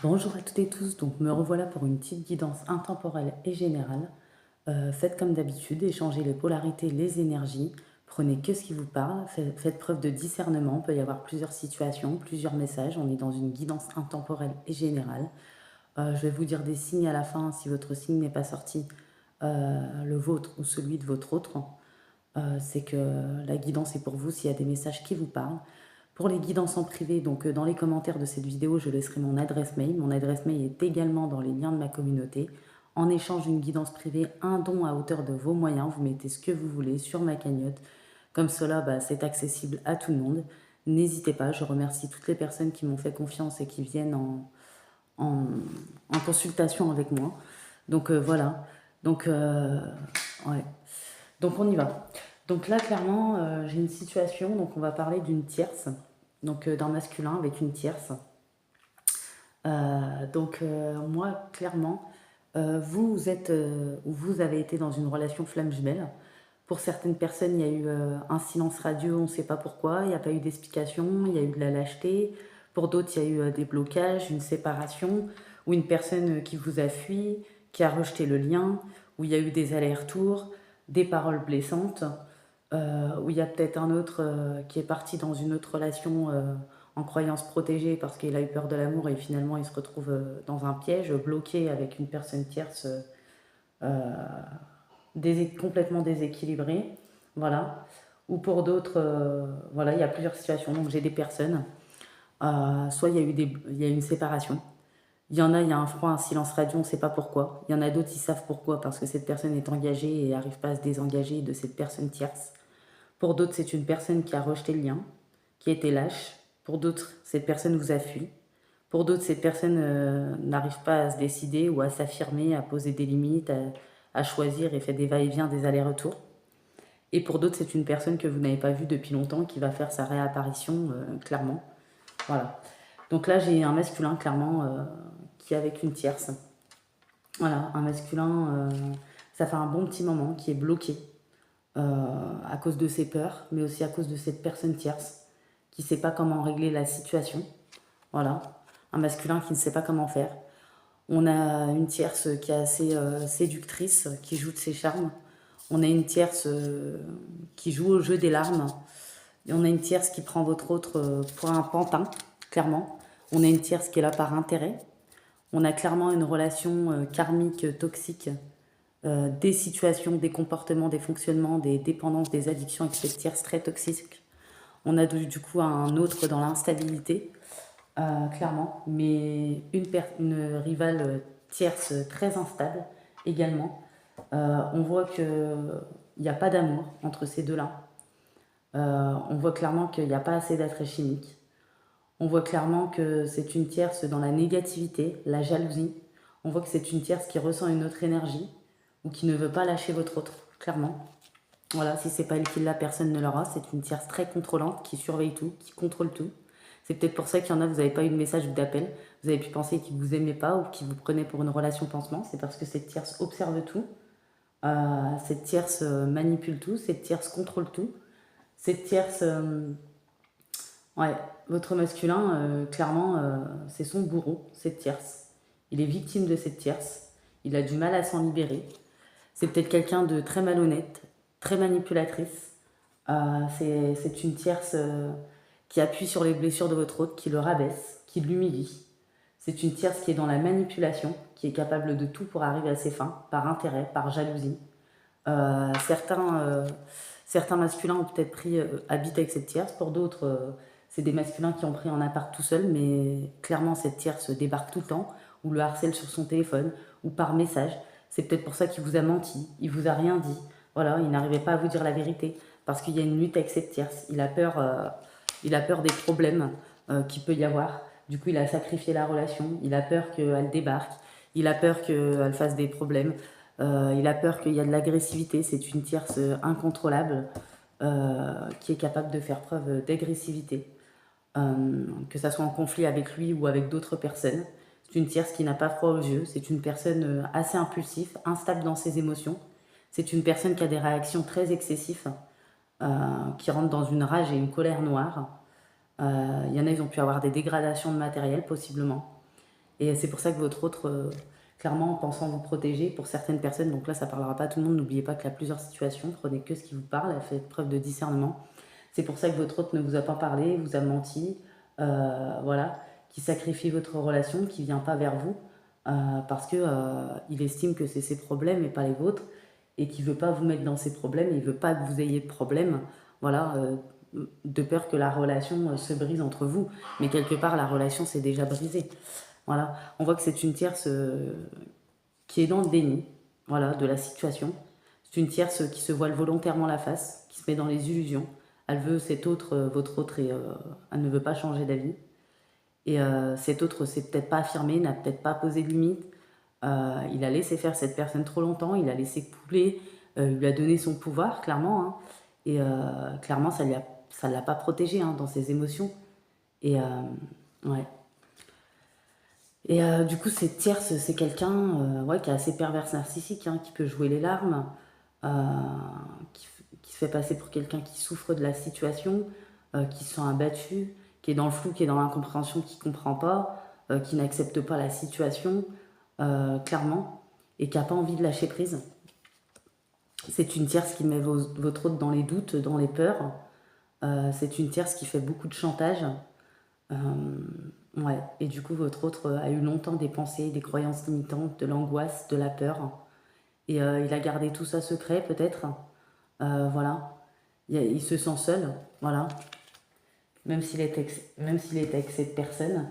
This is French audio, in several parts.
Bonjour à toutes et tous, donc me revoilà pour une petite guidance intemporelle et générale. Faites comme d'habitude, échangez les polarités, les énergies, prenez que ce qui vous parle, faites preuve de discernement, il peut y avoir plusieurs situations, plusieurs messages, on est dans une guidance intemporelle et générale. Je vais vous dire des signes à la fin, si votre signe n'est pas sorti, le vôtre ou celui de votre autre. C'est que la guidance est pour vous s'il y a des messages qui vous parlent. Pour les guidances en privé, donc dans les commentaires de cette vidéo, je laisserai mon adresse mail. Mon adresse mail est également dans les liens de ma communauté. En échange d'une guidance privée, un don à hauteur de vos moyens, vous mettez ce que vous voulez sur ma cagnotte. Comme cela, c'est accessible à tout le monde. N'hésitez pas, je remercie toutes les personnes qui m'ont fait confiance et qui viennent en, en consultation avec moi. Donc voilà, donc ouais. Donc on y va. Donc là, clairement, j'ai une situation, donc on va parler d'une tierce, donc d'un masculin avec une tierce. Moi, clairement, vous êtes, ou vous avez été dans une relation flamme jumelle. Pour certaines personnes, il y a eu un silence radio, on ne sait pas pourquoi, il n'y a pas eu d'explication, il y a eu de la lâcheté. Pour d'autres, il y a eu des blocages, une séparation, ou une personne qui vous a fui, qui a rejeté le lien, où il y a eu des allers-retours, des paroles blessantes, où il y a peut-être un autre qui est parti dans une autre relation en croyant se protéger parce qu'il a eu peur de l'amour et finalement il se retrouve dans un piège, bloqué avec une personne tierce complètement déséquilibrée. Voilà. Ou pour d'autres, voilà, il y a plusieurs situations. Donc j'ai des personnes, soit il y a eu une séparation. Il y en a, il y a un froid, un silence radio, on ne sait pas pourquoi. Il y en a d'autres, ils savent pourquoi, parce que cette personne est engagée et n'arrive pas à se désengager de cette personne tierce. Pour d'autres, c'est une personne qui a rejeté le lien, qui a été lâche. Pour d'autres, cette personne vous a fui. Pour d'autres, cette personne n'arrive pas à se décider ou à s'affirmer, à poser des limites, à choisir et fait des va-et-vient, des allers-retours. Et pour d'autres, c'est une personne que vous n'avez pas vue depuis longtemps qui va faire sa réapparition, clairement. Voilà. Donc là, j'ai un masculin, clairement, qui est avec une tierce. Voilà, un masculin, ça fait un bon petit moment, qui est bloqué à cause de ses peurs, mais aussi à cause de cette personne tierce qui ne sait pas comment régler la situation. Voilà, un masculin qui ne sait pas comment faire. On a une tierce qui est assez séductrice, qui joue de ses charmes. On a une tierce qui joue au jeu des larmes. Et on a une tierce qui prend votre autre pour un pantin, clairement. On a une tierce qui est là par intérêt. On a clairement une relation karmique toxique, des situations, des comportements, des fonctionnements, des dépendances, des addictions avec cette tierce très toxique. On a du coup un autre dans l'instabilité, clairement, mais une rivale tierce très instable également. On voit qu'il n'y a pas d'amour entre ces deux-là. On voit clairement qu'il n'y a pas assez d'attrait chimique. On voit clairement que c'est une tierce dans la négativité, la jalousie. On voit que c'est une tierce qui ressent une autre énergie ou qui ne veut pas lâcher votre autre, clairement. Voilà, si c'est pas elle qui l'a, personne ne l'aura. C'est une tierce très contrôlante qui surveille tout, qui contrôle tout. C'est peut-être pour ça qu'il y en a, vous n'avez pas eu de message ou d'appel. Vous avez pu penser qu'ils ne vous aimaient pas ou qu'ils vous prenaient pour une relation pansement. C'est parce que cette tierce observe tout. Cette tierce manipule tout. Cette tierce contrôle tout. Cette tierce... ouais, votre masculin, clairement, c'est son bourreau, cette tierce. Il est victime de cette tierce. Il a du mal à s'en libérer. C'est peut-être quelqu'un de très malhonnête, très manipulatrice. C'est une tierce qui appuie sur les blessures de votre hôte, qui le rabaisse, qui l'humilie. C'est une tierce qui est dans la manipulation, qui est capable de tout pour arriver à ses fins, par intérêt, par jalousie. Euh, certains, euh, certains masculins ont peut-être pris habit avec cette tierce, pour d'autres, c'est des masculins qui ont pris en appart tout seul, mais clairement cette tierce débarque tout le temps, ou le harcèle sur son téléphone, ou par message. C'est peut-être pour ça qu'il vous a menti, il vous a rien dit. Voilà, il n'arrivait pas à vous dire la vérité, parce qu'il y a une lutte avec cette tierce. Il a peur des problèmes qu'il peut y avoir. Du coup, il a sacrifié la relation, il a peur qu'elle débarque, il a peur qu'elle fasse des problèmes. Il a peur qu'il y a de l'agressivité. C'est une tierce incontrôlable qui est capable de faire preuve d'agressivité, que ça soit en conflit avec lui ou avec d'autres personnes. C'est une tierce qui n'a pas froid aux yeux. C'est une personne assez impulsive, instable dans ses émotions. C'est une personne qui a des réactions très excessives, qui rentre dans une rage et une colère noire. Il y en a, ils ont pu avoir des dégradations de matériel, possiblement. Et c'est pour ça que votre autre, clairement, en pensant vous protéger, pour certaines personnes, donc là, ça ne parlera pas à tout le monde, n'oubliez pas qu'il y a plusieurs situations, prenez que ce qui vous parle, faites preuve de discernement. C'est pour ça que votre autre ne vous a pas parlé, vous a menti, voilà, qui sacrifie votre relation, qui ne vient pas vers vous, parce que il estime que c'est ses problèmes et pas les vôtres, et qui ne veut pas vous mettre dans ses problèmes, il ne veut pas que vous ayez de problème, voilà, de peur que la relation se brise entre vous. Mais quelque part, la relation s'est déjà brisée. Voilà, on voit que c'est une tierce qui est dans le déni, voilà, de la situation. C'est une tierce qui se voile volontairement la face, qui se met dans les illusions. Elle veut cet autre, votre autre, et elle ne veut pas changer d'avis. Et cet autre s'est peut-être pas affirmé, n'a peut-être pas posé de limite. Il a laissé faire cette personne trop longtemps, il a laissé couler, il lui a donné son pouvoir, clairement. Hein. Et clairement, ça ne l'a pas protégé hein, dans ses émotions. Et ouais. Et du coup, cette tierce, c'est quelqu'un ouais, qui est assez perverse narcissique, hein, qui peut jouer les larmes, euh, qui se fait passer pour quelqu'un qui souffre de la situation, qui se sent abattu, qui est dans le flou, qui est dans l'incompréhension, qui ne comprend pas, qui n'accepte pas la situation, clairement, et qui n'a pas envie de lâcher prise. C'est une tierce qui met votre autre dans les doutes, dans les peurs. C'est une tierce qui fait beaucoup de chantage. Ouais. Et du coup, votre autre a eu longtemps des pensées, des croyances limitantes, de l'angoisse, de la peur. Et il a gardé tout ça secret, peut-être. Voilà. Il se sent seul, voilà. Même s'il est avec cette personne.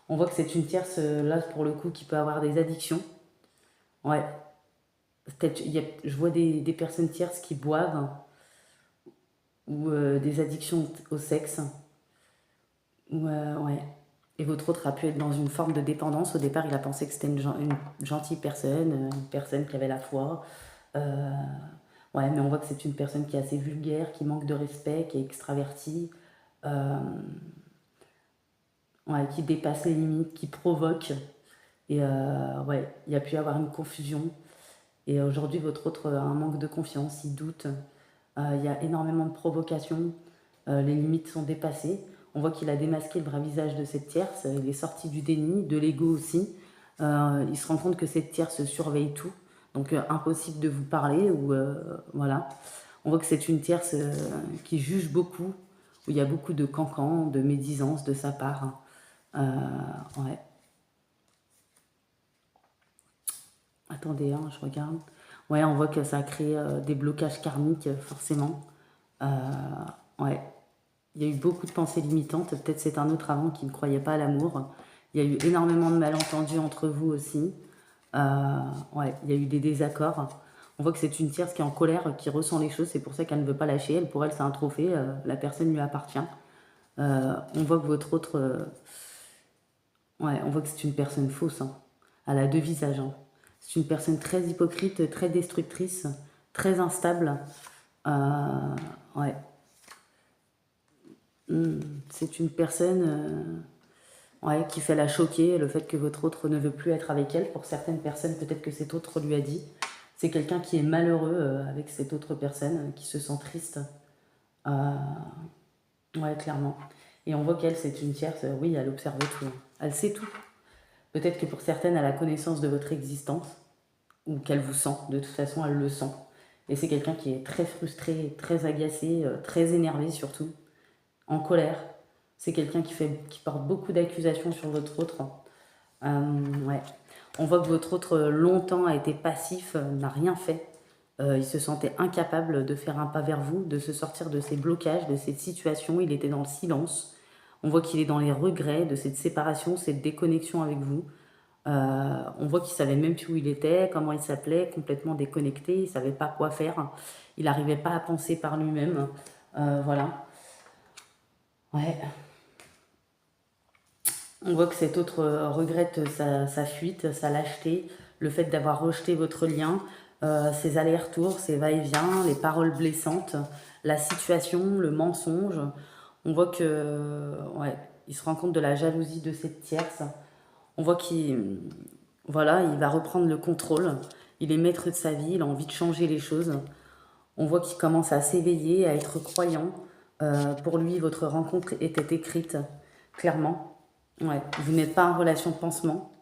On voit que c'est une tierce, là, pour le coup, qui peut avoir des addictions. Ouais. Je vois des personnes tierces qui boivent ou des addictions au sexe. Ou, ouais. Et votre autre a pu être dans une forme de dépendance. Au départ, il a pensé que c'était une gentille personne, une personne qui avait la foi. Ouais, mais on voit que c'est une personne qui est assez vulgaire, qui manque de respect, qui est extravertie, ouais, qui dépasse les limites, qui provoque. Et ouais, il y a pu y avoir une confusion. Et aujourd'hui, votre autre a un manque de confiance, il doute. Il y a énormément de provocations. Les limites sont dépassées. On voit qu'il a démasqué le vrai visage de cette tierce. Il est sorti du déni, de l'ego aussi. Il se rend compte que cette tierce surveille tout. Donc impossible de vous parler. Ou voilà. On voit que c'est une tierce qui juge beaucoup. Où il y a beaucoup de cancans, de médisance de sa part. Ouais. Attendez, hein, je regarde. Ouais, on voit que ça a créé des blocages karmiques, forcément. Ouais. Il y a eu beaucoup de pensées limitantes. Peut-être c'est un autre avant qui ne croyait pas à l'amour. Il y a eu énormément de malentendus entre vous aussi. Ouais, il y a eu des désaccords. On voit que c'est une tierce qui est en colère, qui ressent les choses. C'est pour ça qu'elle ne veut pas lâcher. Elle, pour elle, c'est un trophée. La personne lui appartient. On voit que votre autre... ouais, on voit que c'est une personne fausse. Hein. Elle a deux visages. Hein. C'est une personne très hypocrite, très destructrice, très instable. Ouais. C'est une personne ouais, qui fait la choquer, le fait que votre autre ne veut plus être avec elle. Pour certaines personnes, peut-être que cet autre lui a dit. C'est quelqu'un qui est malheureux avec cette autre personne, qui se sent triste. Ouais, clairement. Et on voit qu'elle, c'est une tierce, oui, elle observe tout. Hein. Elle sait tout. Peut-être que pour certaines, elle a connaissance de votre existence, ou qu'elle vous sent. De toute façon, elle le sent. Et c'est quelqu'un qui est très frustré, très agacé, très énervé surtout, en colère. C'est quelqu'un qui porte beaucoup d'accusations sur votre autre. Ouais. On voit que votre autre, longtemps, a été passif, n'a rien fait. Il se sentait incapable de faire un pas vers vous, de se sortir de ces blocages, de cette situation. Il était dans le silence. On voit qu'il est dans les regrets de cette séparation, cette déconnexion avec vous. On voit qu'il savait même plus où il était, comment il s'appelait, complètement déconnecté. Il savait pas quoi faire. Il n'arrivait pas à penser par lui-même. Voilà. Ouais. On voit que cet autre regrette sa fuite, sa lâcheté, le fait d'avoir rejeté votre lien, ses allers-retours, ses va-et-vient, les paroles blessantes, la situation, le mensonge. On voit que, ouais, il se rend compte de la jalousie de cette tierce. On voit voilà, il va reprendre le contrôle. Il est maître de sa vie, il a envie de changer les choses. On voit qu'il commence à s'éveiller, à être croyant. Pour lui, votre rencontre était écrite, clairement. Ouais, vous n'êtes pas en relation de pansement.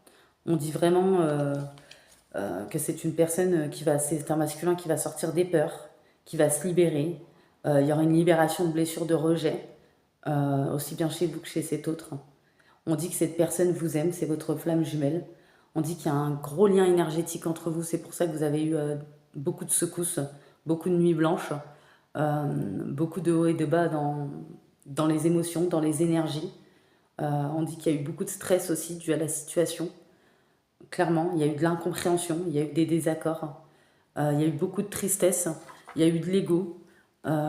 On dit vraiment que c'est une personne c'est un masculin qui va sortir des peurs, qui va se libérer. Il y aura une libération de blessures de rejet, aussi bien chez vous que chez cet autre. On dit que cette personne vous aime, c'est votre flamme jumelle. On dit qu'il y a un gros lien énergétique entre vous, c'est pour ça que vous avez eu beaucoup de secousses, beaucoup de nuits blanches, beaucoup de hauts et de bas dans les émotions, dans les énergies. On dit qu'il y a eu beaucoup de stress aussi dû à la situation. Clairement, il y a eu de l'incompréhension, il y a eu des désaccords, il y a eu beaucoup de tristesse, il y a eu de l'ego,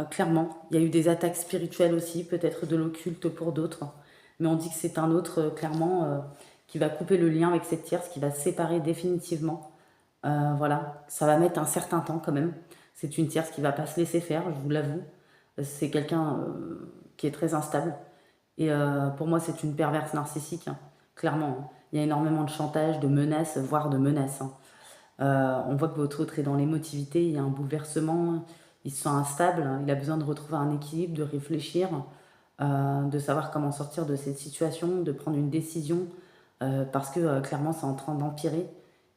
clairement. Il y a eu des attaques spirituelles aussi, peut-être de l'occulte pour d'autres. Mais on dit que c'est un autre, clairement, qui va couper le lien avec cette tierce, qui va se séparer définitivement. Voilà, ça va mettre un certain temps quand même. C'est une tierce qui va pas se laisser faire, je vous l'avoue. C'est quelqu'un qui est très instable. Et pour moi, c'est une perverse narcissique, hein, clairement. Hein. Il y a énormément de chantage, de menaces, voire de menaces. Hein. On voit que votre autre est dans l'émotivité, il y a un bouleversement, il se sent instable, hein, il a besoin de retrouver un équilibre, de réfléchir, de savoir comment sortir de cette situation, de prendre une décision, parce que clairement c'est en train d'empirer,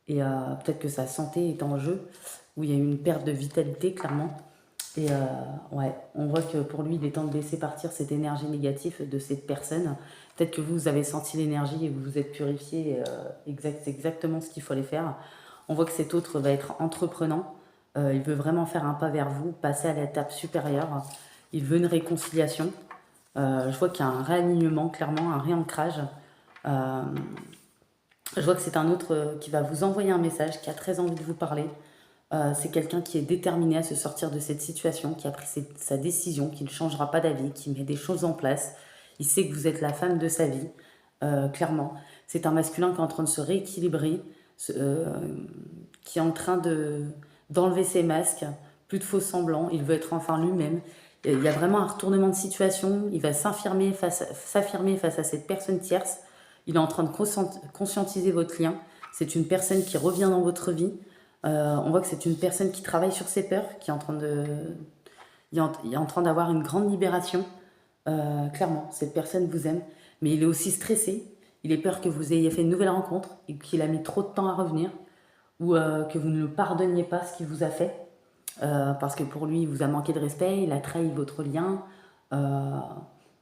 et peut-être que sa santé est en jeu, où il y a une perte de vitalité, clairement. Et ouais, on voit que pour lui, il est temps de laisser partir cette énergie négative de cette personne. Peut-être que vous avez senti l'énergie et vous vous êtes purifié, c'est exactement ce qu'il fallait faire. On voit que cet autre va être entreprenant. Il veut vraiment faire un pas vers vous, passer à l'étape supérieure. Il veut une réconciliation. Je vois qu'il y a un réalignement, clairement, un réancrage. Je vois que c'est un autre qui va vous envoyer un message, qui a très envie de vous parler. C'est quelqu'un qui est déterminé à se sortir de cette situation, qui a pris sa décision, qui ne changera pas d'avis, qui met des choses en place. Il sait que vous êtes la femme de sa vie, clairement. C'est un masculin qui est en train de se rééquilibrer, qui est en train d'enlever ses masques, plus de faux semblants, il veut être enfin lui-même. Il y a vraiment un retournement de situation, il va s'affirmer face à cette personne tierce. Il est en train de conscientiser votre lien. C'est une personne qui revient dans votre vie. On voit que c'est une personne qui travaille sur ses peurs, qui est en train il est en train d'avoir une grande libération. Clairement, cette personne vous aime, mais il est aussi stressé. Il est peur que vous ayez fait une nouvelle rencontre et qu'il a mis trop de temps à revenir, ou que vous ne le pardonniez pas ce qu'il vous a fait, parce que pour lui, il vous a manqué de respect, il a trahi votre lien.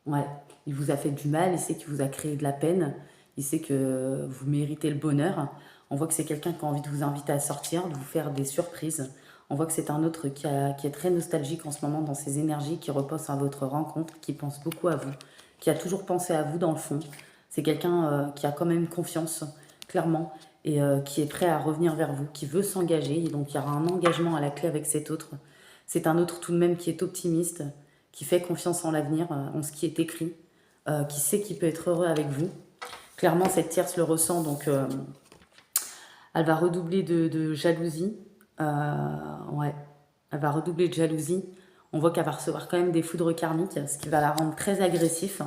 Ouais, il vous a fait du mal, il sait qu'il vous a créé de la peine, il sait que vous méritez le bonheur. On voit que c'est quelqu'un qui a envie de vous inviter à sortir, de vous faire des surprises. On voit que c'est un autre qui est très nostalgique en ce moment dans ses énergies, qui repose sur votre rencontre, qui pense beaucoup à vous, qui a toujours pensé à vous dans le fond. C'est quelqu'un qui a quand même confiance, clairement, et qui est prêt à revenir vers vous, qui veut s'engager. Et donc il y aura un engagement à la clé avec cet autre. C'est un autre tout de même qui est optimiste, qui fait confiance en l'avenir, en ce qui est écrit, qui sait qu'il peut être heureux avec vous. Clairement, cette tierce le ressent, donc elle va redoubler de jalousie. Ouais, elle va redoubler de jalousie. On voit qu'elle va recevoir quand même des foudres karmiques, ce qui va la rendre très agressive,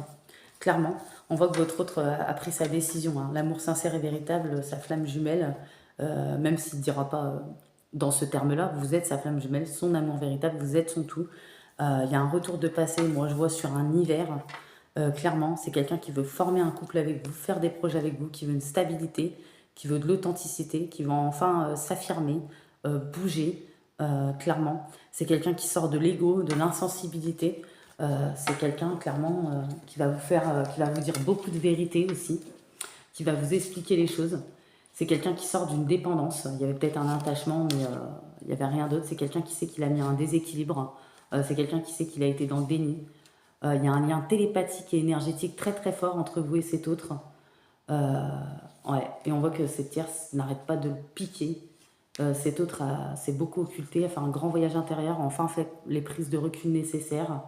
clairement. On voit que votre autre a pris sa décision. Hein. L'amour sincère et véritable, sa flamme jumelle, même s'il ne dira pas dans ce terme-là, vous êtes sa flamme jumelle, son amour véritable, vous êtes son tout. Il y a un retour de passé, moi je vois sur un hiver, clairement, c'est quelqu'un qui veut former un couple avec vous, faire des projets avec vous, qui veut une stabilité, qui veut de l'authenticité, qui va enfin s'affirmer, bouger, clairement. C'est quelqu'un qui sort de l'ego, de l'insensibilité. C'est quelqu'un, clairement, qui va qui va vous dire beaucoup de vérité aussi, qui va vous expliquer les choses. C'est quelqu'un qui sort d'une dépendance. Il y avait peut-être un attachement, mais il n'y avait rien d'autre. C'est quelqu'un qui sait qu'il a mis un déséquilibre. C'est quelqu'un qui sait qu'il a été dans le déni. Il y a un lien télépathique et énergétique très très fort entre vous et cet autre. Ouais. Et on voit que cette tierce n'arrête pas de le piquer. Cet autre s'est beaucoup occulté, a fait un grand voyage intérieur, a enfin fait les prises de recul nécessaires.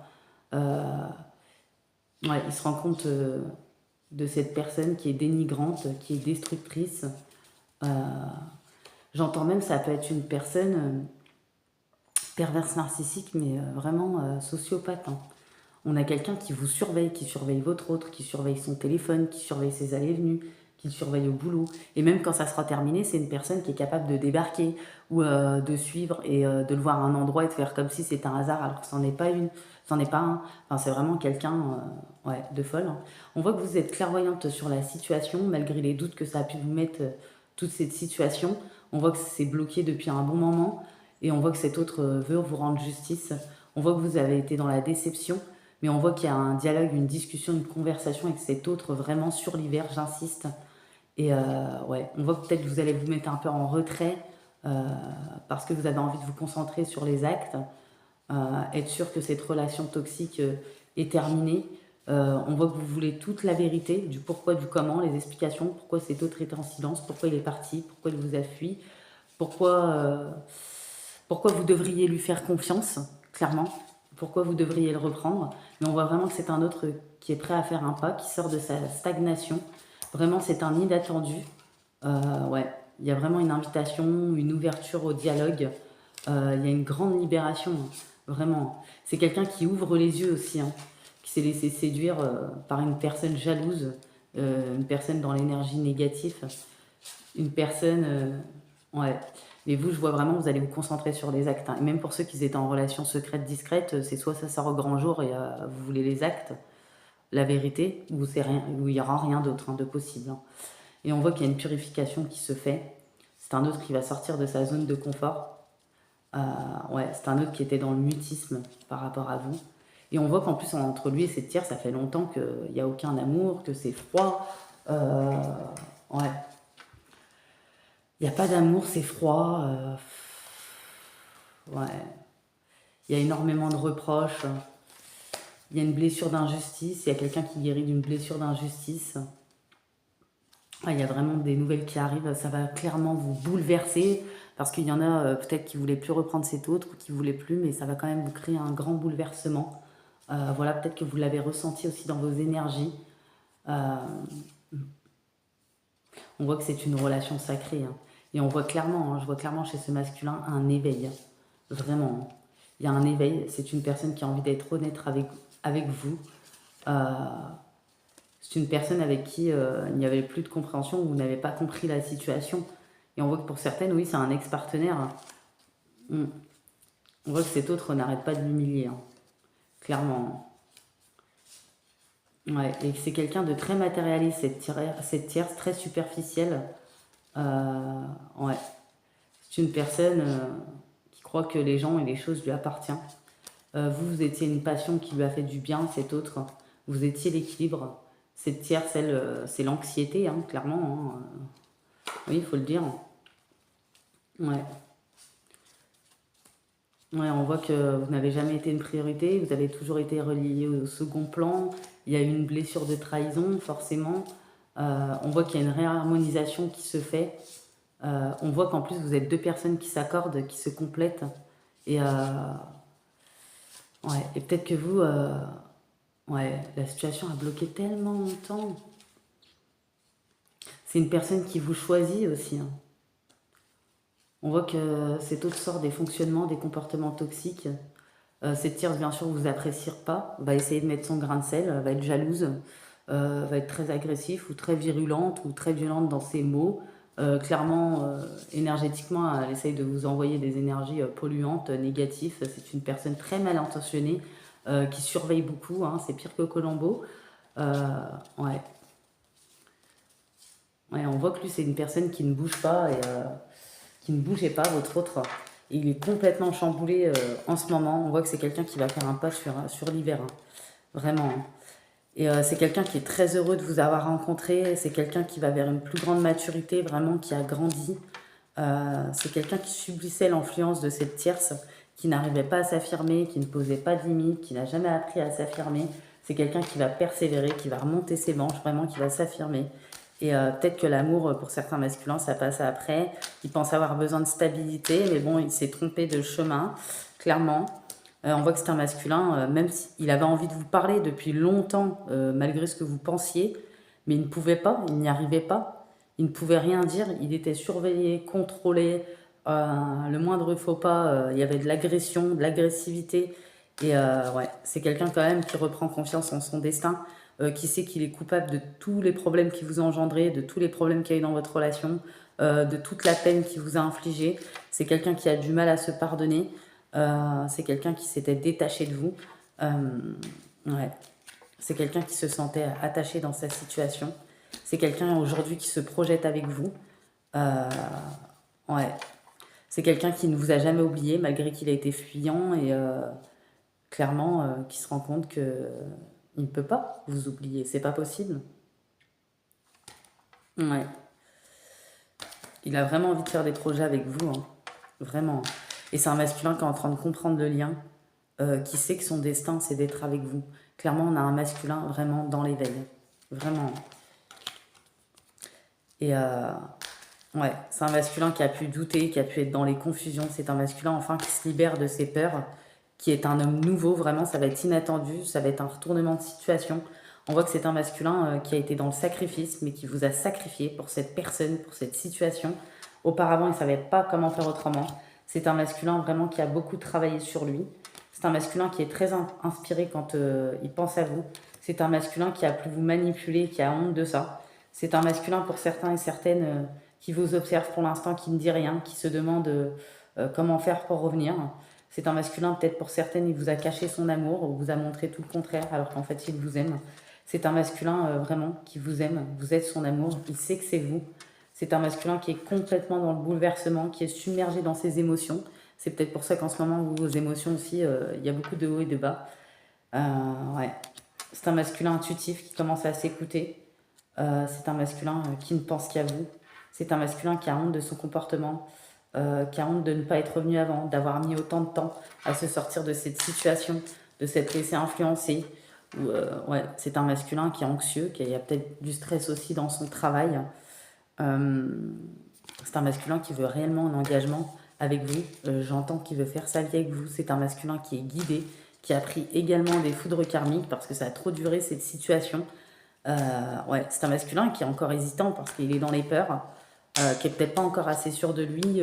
Ouais, il se rend compte de cette personne qui est dénigrante, qui est destructrice. J'entends même ça peut être une personne perverse narcissique, mais vraiment sociopathe. Hein. On a quelqu'un qui vous surveille, qui surveille votre autre, qui surveille son téléphone, qui surveille ses allées et venues, qui le surveille au boulot. Et même quand ça sera terminé, c'est une personne qui est capable de débarquer ou de suivre et de le voir à un endroit et de faire comme si c'était un hasard alors que c'en est pas une, c'en est pas un. Enfin, c'est vraiment quelqu'un ouais, de folle, hein. On voit que vous êtes clairvoyante sur la situation, malgré les doutes que ça a pu vous mettre, toute cette situation. On voit que c'est bloqué depuis un bon moment et on voit que cet autre veut vous rendre justice. On voit que vous avez été dans la déception, mais on voit qu'il y a un dialogue, une discussion, une conversation avec cet autre vraiment sur l'hiver, j'insiste. Et ouais, on voit que peut-être que vous allez vous mettre un peu en retrait parce que vous avez envie de vous concentrer sur les actes, être sûr que cette relation toxique est terminée. On voit que vous voulez toute la vérité, du pourquoi, du comment, les explications, pourquoi cet autre était en silence, pourquoi il est parti, pourquoi il vous a fui, pourquoi vous devriez lui faire confiance, clairement, pourquoi vous devriez le reprendre. Mais on voit vraiment que c'est un autre qui est prêt à faire un pas, qui sort de sa stagnation. Vraiment, c'est un inattendu. Ouais, il y a vraiment une invitation, une ouverture au dialogue. Il y a une grande libération, hein, vraiment. C'est quelqu'un qui ouvre les yeux aussi, hein, qui s'est laissé séduire par une personne jalouse, une personne dans l'énergie négative, une personne... ouais. Mais vous, je vois vraiment, vous allez vous concentrer sur les actes, hein. Et même pour ceux qui étaient en relation secrète, discrète, c'est soit ça sort au grand jour et vous voulez les actes, la vérité, ou rien, où il n'y aura rien d'autre, hein, de possible, hein. Et on voit qu'il y a une purification qui se fait. C'est un autre qui va sortir de sa zone de confort. Ouais, c'est un autre qui était dans le mutisme par rapport à vous. Et on voit qu'en plus, entre lui et cette tierce, ça fait longtemps qu'il n'y a aucun amour, que c'est froid. Ouais. Il n'y a pas d'amour, c'est froid. Ouais. Il y a énormément de reproches. Il y a une blessure d'injustice. Il y a quelqu'un qui guérit d'une blessure d'injustice. Il y a vraiment des nouvelles qui arrivent. Ça va clairement vous bouleverser. Parce qu'il y en a peut-être qui ne voulaient plus reprendre cet autre ou qui ne voulaient plus. Mais ça va quand même vous créer un grand bouleversement. Voilà, peut-être que vous l'avez ressenti aussi dans vos énergies. On voit que c'est une relation sacrée, hein. Et on voit clairement, hein, je vois clairement chez ce masculin un éveil. Vraiment. Il y a un éveil. C'est une personne qui a envie d'être honnête avec vous. C'est une personne avec qui il n'y avait plus de compréhension, vous n'avez pas compris la situation. Et on voit que pour certaines, oui, c'est un ex-partenaire. On voit que cet autre n'arrête pas de l'humilier, hein. Clairement. Ouais, et c'est quelqu'un de très matérialiste, cette tierce très superficielle. Ouais. C'est une personne qui croit que les gens et les choses lui appartiennent. Vous étiez une passion qui lui a fait du bien, cet autre. Vous étiez l'équilibre. Cette tierce, elle, c'est l'anxiété, hein, clairement, hein. Oui, il faut le dire. Ouais. Ouais, on voit que vous n'avez jamais été une priorité, vous avez toujours été relié au second plan. Il y a eu une blessure de trahison, forcément. On voit qu'il y a une réharmonisation qui se fait. On voit qu'en plus, vous êtes deux personnes qui s'accordent, qui se complètent. Et, ouais, et peut-être que vous, ouais, la situation a bloqué tellement longtemps. C'est une personne qui vous choisit aussi, hein. On voit que cet autre sort des fonctionnements, des comportements toxiques. Cette tierce, bien sûr, vous apprécie pas, va essayer de mettre son grain de sel, va être jalouse, va être très agressive ou très virulente ou très violente dans ses mots. Clairement, énergétiquement, elle essaye de vous envoyer des énergies polluantes, négatives. C'est une personne très mal intentionnée qui surveille beaucoup, hein, c'est pire que Colombo. Ouais. Ouais, on voit que lui, c'est une personne qui ne bouge pas et qui ne bougeait pas, votre autre. Et il est complètement chamboulé en ce moment. On voit que c'est quelqu'un qui va faire un pas sur l'hiver, hein. Vraiment, hein. Et c'est quelqu'un qui est très heureux de vous avoir rencontré. C'est quelqu'un qui va vers une plus grande maturité, vraiment, qui a grandi. C'est quelqu'un qui subissait l'influence de cette tierce, qui n'arrivait pas à s'affirmer, qui ne posait pas de limites, qui n'a jamais appris à s'affirmer. C'est quelqu'un qui va persévérer, qui va remonter ses manches, vraiment, qui va s'affirmer. Et peut-être que l'amour, pour certains masculins, ça passe après. Il pense avoir besoin de stabilité, mais bon, il s'est trompé de chemin, clairement. On voit que c'est un masculin, même s'il avait envie de vous parler depuis longtemps, malgré ce que vous pensiez, mais il ne pouvait pas, il n'y arrivait pas. Il ne pouvait rien dire, il était surveillé, contrôlé. Le moindre faux pas, il y avait de l'agression, de l'agressivité. Et ouais, c'est quelqu'un quand même qui reprend confiance en son destin. qui sait qu'il est coupable de tous les problèmes qui vous ont engendré, de tous les problèmes qu'il y a eu dans votre relation, de toute la peine qu'il vous a infligée. C'est quelqu'un qui a du mal à se pardonner. C'est quelqu'un qui s'était détaché de vous. Ouais. C'est quelqu'un qui se sentait attaché dans sa situation. C'est quelqu'un aujourd'hui qui se projette avec vous. Ouais. C'est quelqu'un qui ne vous a jamais oublié malgré qu'il a été fuyant et clairement qui se rend compte que il ne peut pas vous oublier. C'est pas possible. Ouais. Il a vraiment envie de faire des projets avec vous. Hein. Vraiment. Et c'est un masculin qui est en train de comprendre le lien, qui sait que son destin, c'est d'être avec vous. Clairement, on a un masculin vraiment dans l'éveil. Vraiment. Et ouais, c'est un masculin qui a pu douter, qui a pu être dans les confusions. C'est un masculin, enfin, qui se libère de ses peurs, qui est un homme nouveau. Vraiment, ça va être inattendu. Ça va être un retournement de situation. On voit que c'est un masculin qui a été dans le sacrifice, mais qui vous a sacrifié pour cette personne, pour cette situation. Auparavant, il ne savait pas comment faire autrement. C'est un masculin vraiment qui a beaucoup travaillé sur lui. C'est un masculin qui est très inspiré quand il pense à vous. C'est un masculin qui a pu vous manipuler, qui a honte de ça. C'est un masculin pour certains et certaines qui vous observe pour l'instant, qui ne dit rien, qui se demande comment faire pour revenir. C'est un masculin peut-être pour certaines, il vous a caché son amour, ou vous a montré tout le contraire alors qu'en fait il vous aime. C'est un masculin vraiment qui vous aime, vous êtes son amour, il sait que c'est vous. C'est un masculin qui est complètement dans le bouleversement, qui est submergé dans ses émotions. C'est peut-être pour ça qu'en ce moment, vos émotions aussi, il y a beaucoup de hauts et de bas. Ouais. C'est un masculin intuitif qui commence à s'écouter. C'est un masculin qui ne pense qu'à vous. C'est un masculin qui a honte de son comportement, qui a honte de ne pas être revenu avant, d'avoir mis autant de temps à se sortir de cette situation, de s'être laissé influencer. Ouais, c'est un masculin qui est anxieux, qui a peut-être du stress aussi dans son travail. C'est un masculin qui veut réellement un engagement avec vous. J'entends qu'il veut faire sa vie avec vous. C'est un masculin qui est guidé, qui a pris également des foudres karmiques parce que ça a trop duré cette situation. Ouais, c'est un masculin qui est encore hésitant parce qu'il est dans les peurs, qui est peut-être pas encore assez sûr de lui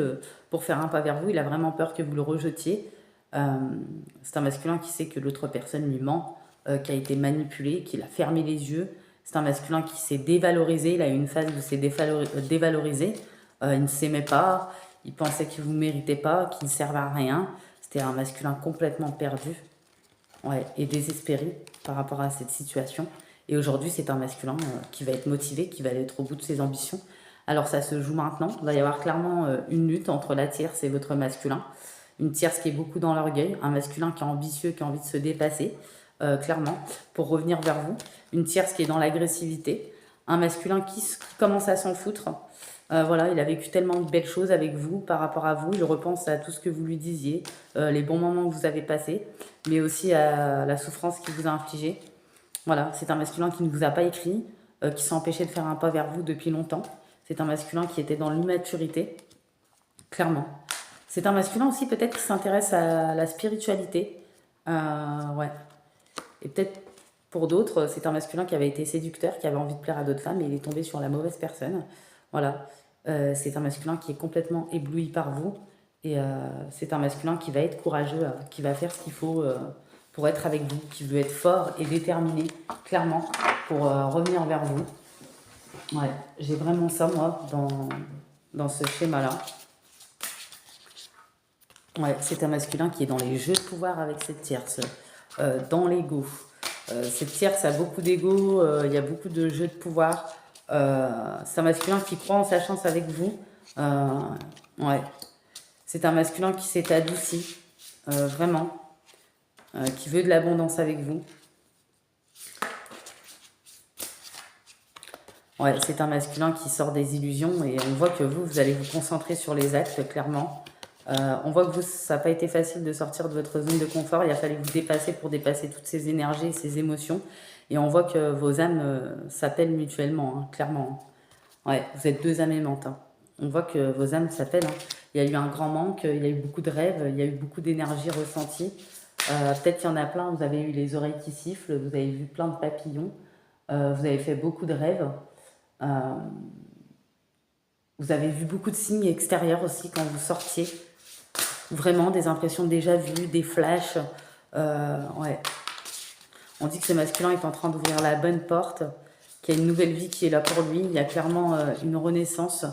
pour faire un pas vers vous. Il a vraiment peur que vous le rejetiez. C'est un masculin qui sait que l'autre personne lui ment, qui a été manipulé, qu'il a fermé les yeux. C'est un masculin qui s'est dévalorisé. Il a eu une phase où il s'est dévalorisé. Il ne s'aimait pas. Il pensait qu'il ne vous méritez pas, qu'il ne servait à rien. C'était un masculin complètement perdu, ouais, et désespéré par rapport à cette situation. Et aujourd'hui, c'est un masculin qui va être motivé, qui va aller être au bout de ses ambitions. Alors ça se joue maintenant. Il va y avoir clairement une lutte entre la tierce et votre masculin. Une tierce qui est beaucoup dans l'orgueil, un masculin qui est ambitieux, qui a envie de se dépasser, clairement, pour revenir vers vous. Une tierce qui est dans l'agressivité. Un masculin qui commence à s'en foutre. Voilà, il a vécu tellement de belles choses avec vous, par rapport à vous. Il repense à tout ce que vous lui disiez, les bons moments que vous avez passés, mais aussi à la souffrance qu'il vous a infligée. Voilà, c'est un masculin qui ne vous a pas écrit, qui s'est empêché de faire un pas vers vous depuis longtemps. C'est un masculin qui était dans l'immaturité, clairement. C'est un masculin aussi peut-être qui s'intéresse à la spiritualité. Ouais. Et peut-être pour d'autres, c'est un masculin qui avait été séducteur, qui avait envie de plaire à d'autres femmes, et il est tombé sur la mauvaise personne. Voilà. C'est un masculin qui est complètement ébloui par vous. Et c'est un masculin qui va être courageux, qui va faire ce qu'il faut pour être avec vous, qui veut être fort et déterminé, clairement, pour revenir vers vous. Ouais, j'ai vraiment ça, moi, dans ce schéma-là. Ouais, c'est un masculin qui est dans les jeux de pouvoir avec cette tierce, dans l'ego. Cette tierce a beaucoup d'ego, il y a beaucoup de jeux de pouvoir. C'est un masculin qui croit en sa chance avec vous. Ouais. C'est un masculin qui s'est adouci, vraiment, qui veut de l'abondance avec vous. Ouais, c'est un masculin qui sort des illusions et on voit que vous allez vous concentrer sur les actes, clairement. On voit que ça n'a pas été facile de sortir de votre zone de confort. Il a fallu vous dépasser pour dépasser toutes ces énergies et ces émotions. Et on voit que vos âmes s'appellent mutuellement, hein, clairement. Ouais, vous êtes deux âmes aimantes. Hein. On voit que vos âmes s'appellent. Hein. Il y a eu un grand manque, il y a eu beaucoup de rêves, il y a eu beaucoup d'énergie ressentie. Peut-être qu'il y en a plein, vous avez eu les oreilles qui sifflent, vous avez vu plein de papillons, vous avez fait beaucoup de rêves. Vous avez vu beaucoup de signes extérieurs aussi quand vous sortiez. Vraiment des impressions déjà vues, des flashs. Ouais. On dit que ce masculin est en train d'ouvrir la bonne porte, qu'il y a une nouvelle vie qui est là pour lui. Il y a clairement une renaissance.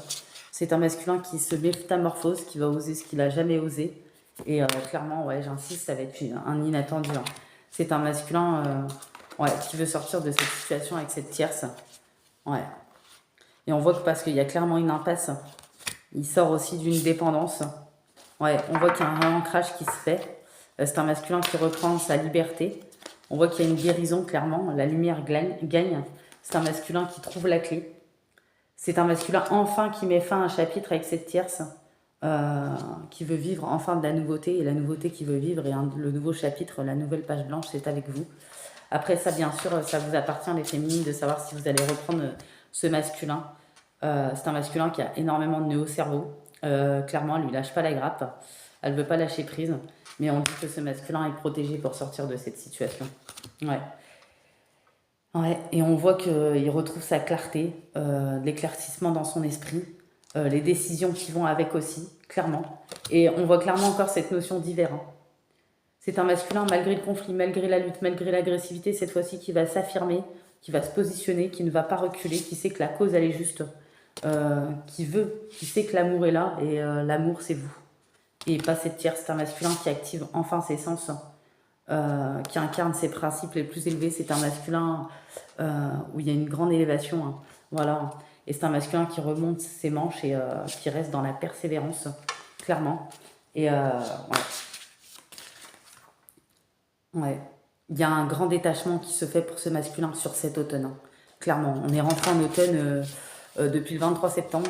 C'est un masculin qui se métamorphose, qui va oser ce qu'il n'a jamais osé. Et clairement, ouais, j'insiste, ça va être un inattendu. Hein. C'est un masculin ouais, qui veut sortir de cette situation avec cette tierce. Ouais. Et on voit que parce qu'il y a clairement une impasse, il sort aussi d'une dépendance. Ouais, on voit qu'il y a un ancrage qui se fait. C'est un masculin qui reprend sa liberté. On voit qu'il y a une guérison, clairement. La lumière gagne. C'est un masculin qui trouve la clé. C'est un masculin, enfin, qui met fin à un chapitre avec cette tierce, qui veut vivre enfin de la nouveauté. Et la nouveauté qu'il veut vivre, et le nouveau chapitre, la nouvelle page blanche, c'est avec vous. Après ça, bien sûr, ça vous appartient, les féminines, de savoir si vous allez reprendre ce masculin. C'est un masculin qui a énormément de nœuds au cerveau. Clairement, elle lui lâche pas la grappe. Elle veut pas lâcher prise. Mais on dit que ce masculin est protégé pour sortir de cette situation. Ouais. Ouais. Et on voit qu'il retrouve sa clarté, de l'éclaircissement dans son esprit, les décisions qui vont avec aussi, clairement. Et on voit clairement encore cette notion d'hiver. Hein. C'est un masculin, malgré le conflit, malgré la lutte, malgré l'agressivité, cette fois-ci, qui va s'affirmer, qui va se positionner, qui ne va pas reculer, qui sait que la cause, elle est juste, qui sait que l'amour est là, et l'amour, c'est vous. Et pas cette tierce, c'est un masculin qui active enfin ses sens, qui incarne ses principes les plus élevés. C'est un masculin où il y a une grande élévation. Hein. Voilà. Et c'est un masculin qui remonte ses manches et qui reste dans la persévérance, clairement. Et ouais. Ouais. Il y a un grand détachement qui se fait pour ce masculin sur cet automne. Hein. Clairement. On est rentré en automne depuis le 23 septembre.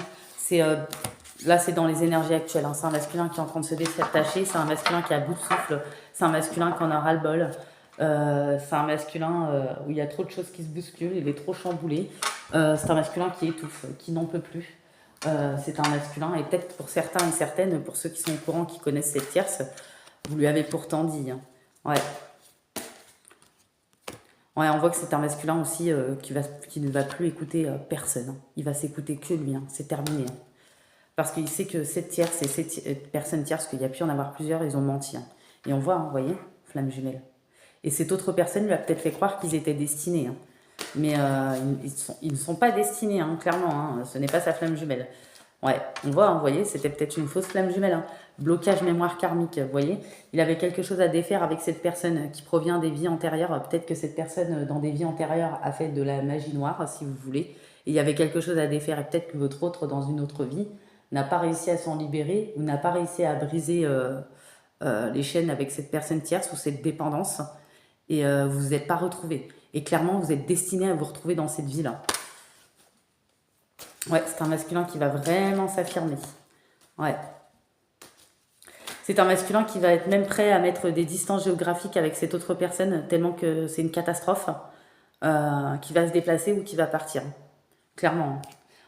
Là, c'est dans les énergies actuelles. Hein. C'est un masculin qui est en train de se détacher. C'est un masculin qui a bout de souffle. C'est un masculin qui en a ras-le-bol. C'est un masculin où il y a trop de choses qui se bousculent. Il est trop chamboulé. C'est un masculin qui étouffe, qui n'en peut plus. C'est un masculin. Et peut-être pour certains et certaines, pour ceux qui sont au courant, qui connaissent cette tierce, vous lui avez pourtant dit. Hein. Ouais. Ouais, on voit que c'est un masculin aussi qui ne va plus écouter personne. Hein. Il va s'écouter que lui. Hein. C'est terminé. Hein. Parce qu'il sait que cette tierce et cette personne tierce, qu'il y a pu en avoir plusieurs, ils ont menti. Hein. Et on voit, hein, vous voyez, flamme jumelle. Et cette autre personne lui a peut-être fait croire qu'ils étaient destinés. Hein. Mais ils ne sont pas destinés, hein, clairement. Hein. Ce n'est pas sa flamme jumelle. Ouais, on voit, hein, vous voyez, c'était peut-être une fausse flamme jumelle. Hein. Blocage mémoire karmique, vous voyez. Il avait quelque chose à défaire avec cette personne qui provient des vies antérieures. Peut-être que cette personne, dans des vies antérieures, a fait de la magie noire, si vous voulez. Et il y avait quelque chose à défaire. Et peut-être que votre autre, dans une autre vie, n'a pas réussi à s'en libérer ou n'a pas réussi à briser les chaînes avec cette personne tierce ou cette dépendance et vous vous êtes pas retrouvés. Et clairement, vous êtes destiné à vous retrouver dans cette vie-là. Ouais, c'est un masculin qui va vraiment s'affirmer. Ouais. C'est un masculin qui va être même prêt à mettre des distances géographiques avec cette autre personne, tellement que c'est une catastrophe, qui va se déplacer ou qui va partir. Clairement.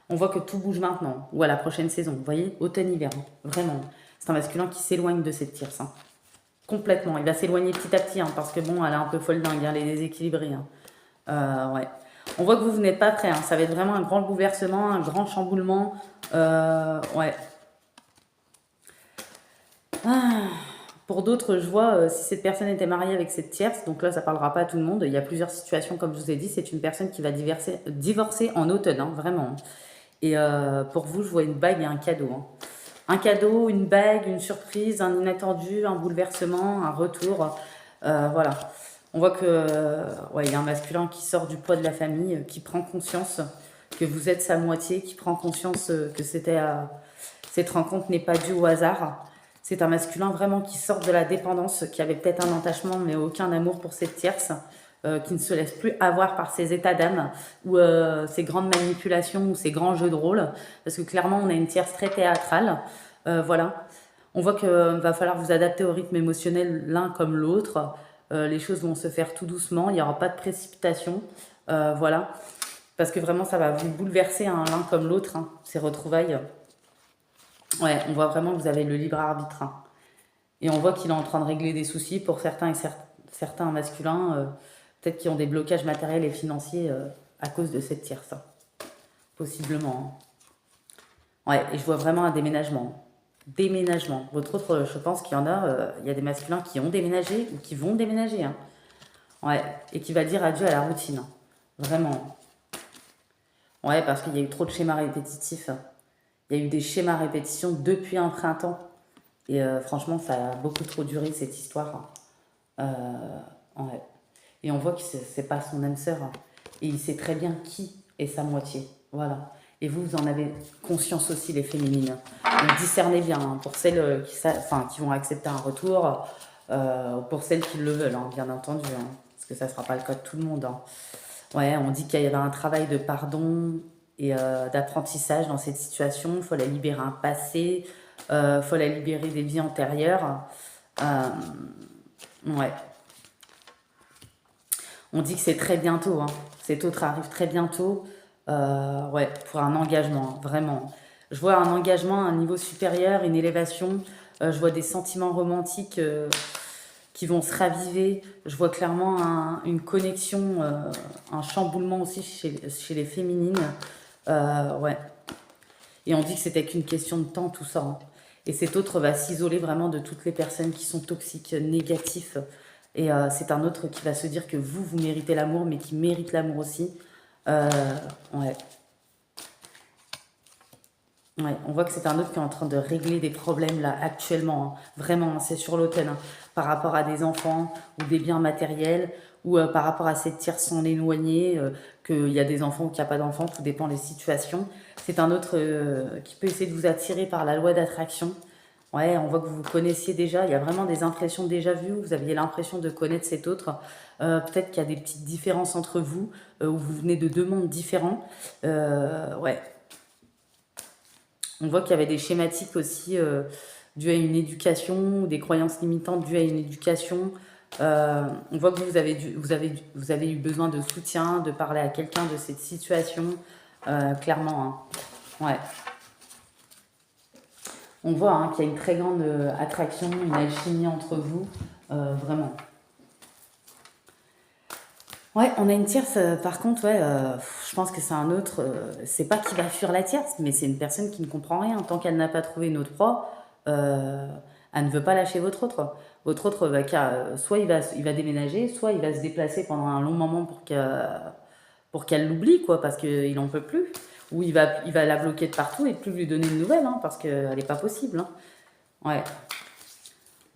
On voit que tout bouge maintenant, ou à la prochaine saison. Vous voyez, automne-hiver, hein. Vraiment. C'est un masculin qui s'éloigne de cette tierce. Hein. Complètement. Il va s'éloigner petit à petit, hein, parce que bon, elle est un peu folle dingue, elle est déséquilibrée. Hein. Ouais. On voit que vous n'êtes pas prêt. Hein. Ça va être vraiment un grand bouleversement, un grand chamboulement. Ouais. Ah. Pour d'autres, je vois, si cette personne était mariée avec cette tierce, donc là, ça ne parlera pas à tout le monde. Il y a plusieurs situations, comme je vous ai dit. C'est une personne qui va divorcer en automne, hein, vraiment. Et pour vous, je vois une bague et un cadeau. Hein. Un cadeau, une bague, une surprise, un inattendu, un bouleversement, un retour. Voilà. On voit que ouais, il y a un masculin qui sort du poids de la famille, qui prend conscience que vous êtes sa moitié, qui prend conscience que cette rencontre n'est pas due au hasard. C'est un masculin vraiment qui sort de la dépendance, qui avait peut-être un attachement, mais aucun amour pour cette tierce. Qui ne se laisse plus avoir par ses états d'âme ou ses grandes manipulations ou ses grands jeux de rôle. Parce que clairement, on a une tierce très théâtrale. Voilà. On voit qu'il va falloir vous adapter au rythme émotionnel l'un comme l'autre. Les choses vont se faire tout doucement. Il n'y aura pas de précipitation. Voilà. Parce que vraiment, ça va vous bouleverser hein, l'un comme l'autre, hein, ces retrouvailles. Ouais, on voit vraiment que vous avez le libre arbitre. Hein. Et on voit qu'il est en train de régler des soucis pour certains et certains masculins. Peut-être qu'ils ont des blocages matériels et financiers à cause de cette tierce. Hein. Possiblement. Hein. Ouais, et je vois vraiment un déménagement. Déménagement. Votre autre, je pense qu'il y en a, il y a des masculins qui ont déménagé ou qui vont déménager. Hein. Ouais, et qui va dire adieu à la routine. Vraiment. Ouais, parce qu'il y a eu trop de schémas répétitifs. Il y a eu des schémas répétitions depuis un printemps. Et franchement, ça a beaucoup trop duré cette histoire. Ouais. Et on voit que c'est pas son âme sœur. Et il sait très bien qui est sa moitié. Voilà. Et vous en avez conscience aussi, les féminines. Donc discernez bien, hein, pour celles qui vont accepter un retour, pour celles qui le veulent, hein, bien entendu. Hein, parce que ça ne sera pas le cas de tout le monde. Hein. Ouais, on dit qu'il y avait un travail de pardon et d'apprentissage dans cette situation. Il faut la libérer un passé, il faut la libérer des vies antérieures. Ouais. On dit que c'est très bientôt, hein. Cet autre arrive très bientôt. Ouais, pour un engagement, hein, vraiment. Je vois un engagement à un niveau supérieur, une élévation. Je vois des sentiments romantiques qui vont se raviver. Je vois clairement une connexion, un chamboulement aussi chez les féminines. Ouais. Et on dit que c'était qu'une question de temps, tout ça. Hein. Et cet autre va s'isoler vraiment de toutes les personnes qui sont toxiques, négatives. Et c'est un autre qui va se dire que vous méritez l'amour, mais qui mérite l'amour aussi. Ouais. Ouais, on voit que c'est un autre qui est en train de régler des problèmes là actuellement, hein. Vraiment, hein, c'est sur l'autel, hein, par rapport à des enfants ou des biens matériels ou par rapport à cette tierce en éloignée, qu'il y a des enfants ou qu'il n'y a pas d'enfants, tout dépend des situations. C'est un autre qui peut essayer de vous attirer par la loi d'attraction. Ouais, on voit que vous vous connaissiez déjà, il y a vraiment des impressions déjà vues, vous aviez l'impression de connaître cet autre. Peut-être qu'il y a des petites différences entre vous, où vous venez de deux mondes différents. Ouais, on voit qu'il y avait des schématiques aussi dues à une éducation, des croyances limitantes dues à une éducation. On voit que vous avez eu besoin de soutien, de parler à quelqu'un de cette situation, clairement. Hein. Ouais. On voit hein, qu'il y a une très grande attraction, une alchimie entre vous, vraiment. Ouais, on a une tierce, par contre, ouais, je pense que c'est un autre, c'est pas qui va fuir la tierce, mais c'est une personne qui ne comprend rien. Tant qu'elle n'a pas trouvé une autre proie, elle ne veut pas lâcher votre autre. Votre autre, soit il va déménager, soit il va se déplacer pendant un long moment pour qu'elle l'oublie, quoi, parce qu'il n'en peut plus. Ou il va la bloquer de partout et plus lui donner de nouvelles, hein, parce qu'elle n'est pas possible. Hein. Ouais.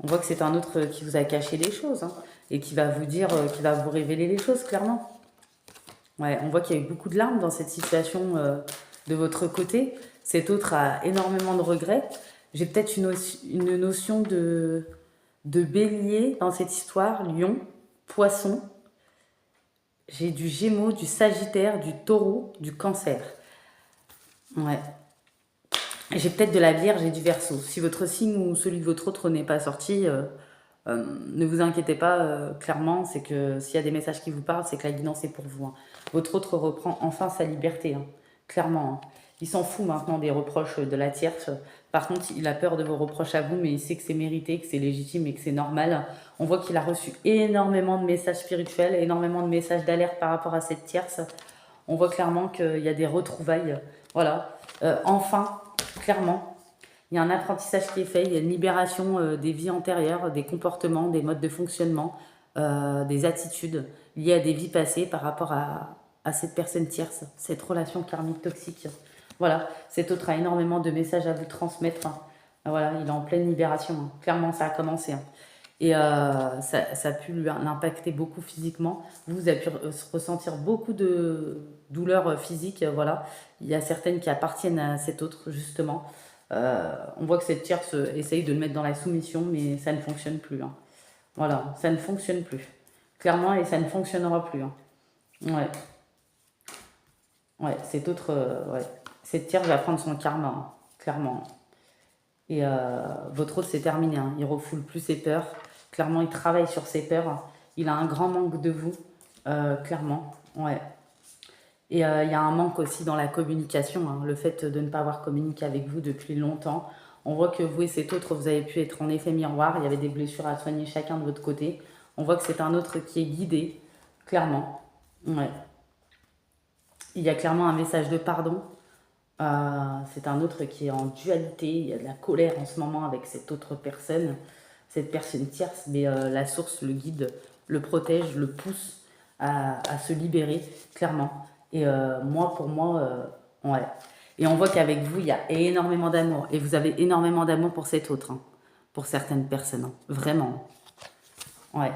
On voit que c'est un autre qui vous a caché des choses, hein, et qui va vous dire, qui va vous révéler les choses, clairement. Ouais, on voit qu'il y a eu beaucoup de larmes dans cette situation de votre côté. Cet autre a énormément de regrets. J'ai peut-être une notion de bélier dans cette histoire, lion, poisson. J'ai du gémeaux, du sagittaire, du taureau, du cancer. Ouais. J'ai peut-être de la vierge et du verseau. Si votre signe ou celui de votre autre n'est pas sorti, ne vous inquiétez pas, clairement, c'est que s'il y a des messages qui vous parlent, c'est que la guidance est pour vous. Hein. Votre autre reprend enfin sa liberté, hein, clairement. Hein. Il s'en fout maintenant des reproches de la tierce. Par contre, il a peur de vos reproches à vous, mais il sait que c'est mérité, que c'est légitime et que c'est normal. On voit qu'il a reçu énormément de messages spirituels, énormément de messages d'alerte par rapport à cette tierce. On voit clairement qu'il y a des retrouvailles. Voilà. Enfin, clairement, il y a un apprentissage qui est fait, il y a une libération des vies antérieures, des comportements, des modes de fonctionnement, des attitudes liées à des vies passées par rapport à cette personne tierce, cette relation karmique toxique. Voilà, cet autre a énormément de messages à vous transmettre. Hein. Voilà, il est en pleine libération. Hein. Clairement, ça a commencé. Hein. Et ça a pu l'impacter beaucoup physiquement. Vous avez pu ressentir beaucoup de douleurs physiques. Voilà. Il y a certaines qui appartiennent à cet autre, justement. On voit que cette tierce essaye de le mettre dans la soumission, mais ça ne fonctionne plus. Hein. Voilà, ça ne fonctionne plus. Clairement, et ça ne fonctionnera plus. Hein. Ouais. Ouais, ouais. Cette tierce va prendre son karma, hein, clairement. Et votre autre, c'est terminé. Hein. Il refoule plus ses peurs. Clairement, il travaille sur ses peurs. Il a un grand manque de vous, clairement. Ouais. Et il y a un manque aussi dans la communication. Hein. Le fait de ne pas avoir communiqué avec vous depuis longtemps. On voit que vous et cet autre, vous avez pu être en effet miroir. Il y avait des blessures à soigner chacun de votre côté. On voit que c'est un autre qui est guidé, clairement. Ouais. Il y a clairement un message de pardon. C'est un autre qui est en dualité. Il y a de la colère en ce moment avec cette autre personne, cette personne tierce, mais la source le guide. le protège, le pousse à se libérer, clairement. Et pour moi, ouais. Et on voit qu'avec vous, il y a énormément d'amour. Et vous avez énormément d'amour pour cet autre, hein, pour certaines personnes, hein, vraiment. Ouais.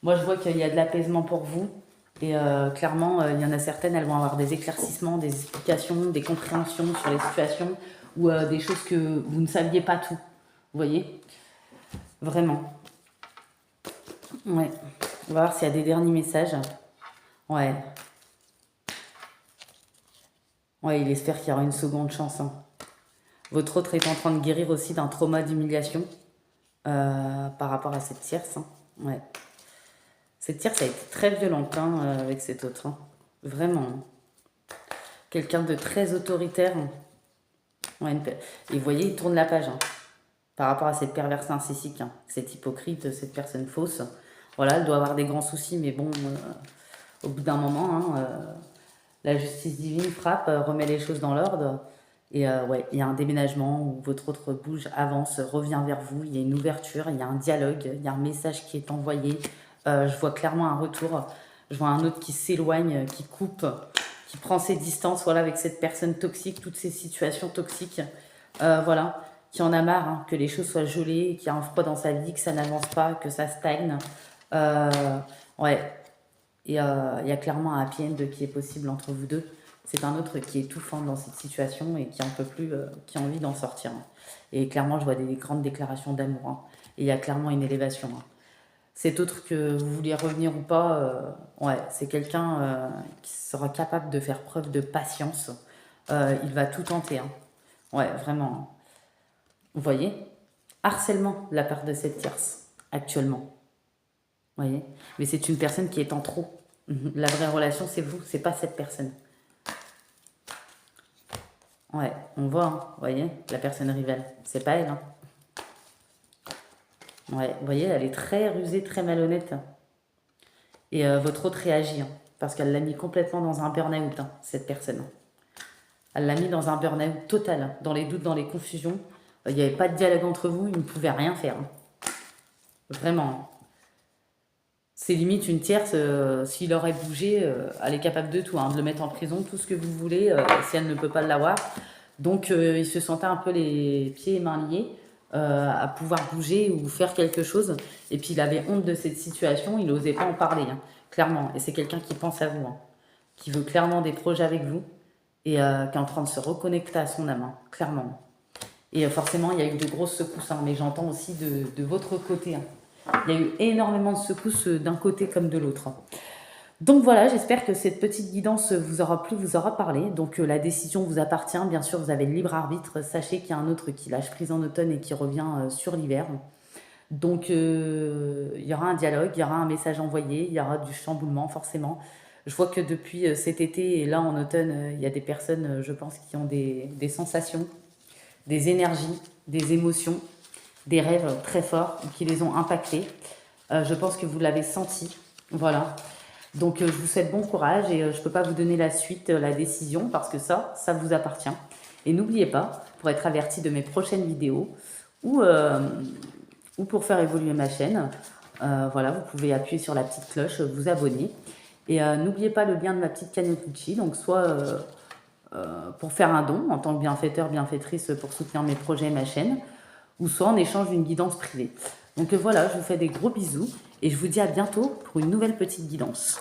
Moi, je vois qu'il y a de l'apaisement pour vous. Et clairement, il y en a certaines, elles vont avoir des éclaircissements, des explications, des compréhensions sur les situations ou des choses que vous ne saviez pas tout. Vous voyez? Vraiment. Ouais. On va voir s'il y a des derniers messages. Ouais. Ouais, il espère qu'il y aura une seconde chance, hein. Votre autre est en train de guérir aussi d'un trauma d'humiliation par rapport à cette tierce, hein. Ouais. Cette tierce a été très violente, hein, avec cet autre, hein. Vraiment. Quelqu'un de très autoritaire. Ouais, et vous voyez, il tourne la page, hein, par rapport à cette perverse narcissique, hein, cette hypocrite, cette personne fausse. Voilà, elle doit avoir des grands soucis, mais bon, au bout d'un moment, hein, la justice divine frappe, remet les choses dans l'ordre. Et ouais, il y a un déménagement où votre autre bouge, avance, revient vers vous. Il y a une ouverture, il y a un dialogue, il y a un message qui est envoyé. Je vois clairement un retour. Je vois un autre qui s'éloigne, qui coupe, qui prend ses distances, voilà, avec cette personne toxique, toutes ces situations toxiques. Voilà, qui en a marre, hein, que les choses soient gelées, qu'il y a un froid dans sa vie, que ça n'avance pas, que ça stagne. Ouais, et il y a clairement un happy end qui est possible entre vous deux. C'est un autre qui est étouffant dans cette situation et qui en peut plus, qui a envie d'en sortir, hein. Et clairement, je vois des grandes déclarations d'amour, hein. Et il y a clairement une élévation, hein. Cet autre que vous vouliez revenir ou pas, ouais, c'est quelqu'un qui sera capable de faire preuve de patience. Il va tout tenter, hein. Ouais, vraiment. Vous voyez? Harcèlement de la part de cette tierce, actuellement. Vous voyez? Mais c'est une personne qui est en trop. La vraie relation, c'est vous, c'est pas cette personne. Ouais, on voit, hein, vous voyez, la personne rivale. C'est pas elle, hein. Ouais, vous voyez, elle est très rusée, très malhonnête. Et votre autre réagit, hein, parce qu'elle l'a mis complètement dans un burn-out, hein, cette personne. Elle l'a mis dans un burn-out total, hein, dans les doutes, dans les confusions. Il n'y avait pas de dialogue entre vous, il ne pouvait rien faire, hein. Vraiment. C'est limite une tierce, s'il aurait bougé, elle est capable de tout, hein, de le mettre en prison, tout ce que vous voulez, si elle ne peut pas l'avoir. Donc il se sentait un peu les pieds et mains liés à pouvoir bouger ou faire quelque chose. Et puis il avait honte de cette situation, il n'osait pas en parler, hein, clairement. Et c'est quelqu'un qui pense à vous, hein, qui veut clairement des projets avec vous et qui est en train de se reconnecter à son âme, hein, clairement. Et forcément, il y a eu de grosses secousses, hein, mais j'entends aussi de votre côté, hein. Il y a eu énormément de secousses d'un côté comme de l'autre, hein. Donc voilà, j'espère que cette petite guidance vous aura plu, vous aura parlé. Donc la décision vous appartient, bien sûr, vous avez le libre arbitre. Sachez qu'il y a un autre qui lâche prise en automne et qui revient sur l'hiver. Donc il y aura un dialogue, il y aura un message envoyé, il y aura du chamboulement forcément. Je vois que depuis cet été et là en automne, il y a des personnes, je pense, qui ont des sensations, des énergies, des émotions, des rêves très forts qui les ont impactés. Je pense que vous l'avez senti. Voilà. Donc je vous souhaite bon courage et je ne peux pas vous donner la suite, la décision, parce que ça vous appartient. Et n'oubliez pas, pour être averti de mes prochaines vidéos ou pour faire évoluer ma chaîne, voilà, vous pouvez appuyer sur la petite cloche, vous abonner. Et n'oubliez pas le lien de ma petite cagnotte Litchi, donc soit pour faire un don en tant que bienfaiteur, bienfaitrice pour soutenir mes projets et ma chaîne, ou soit en échange d'une guidance privée. Donc voilà, je vous fais des gros bisous et je vous dis à bientôt pour une nouvelle petite guidance.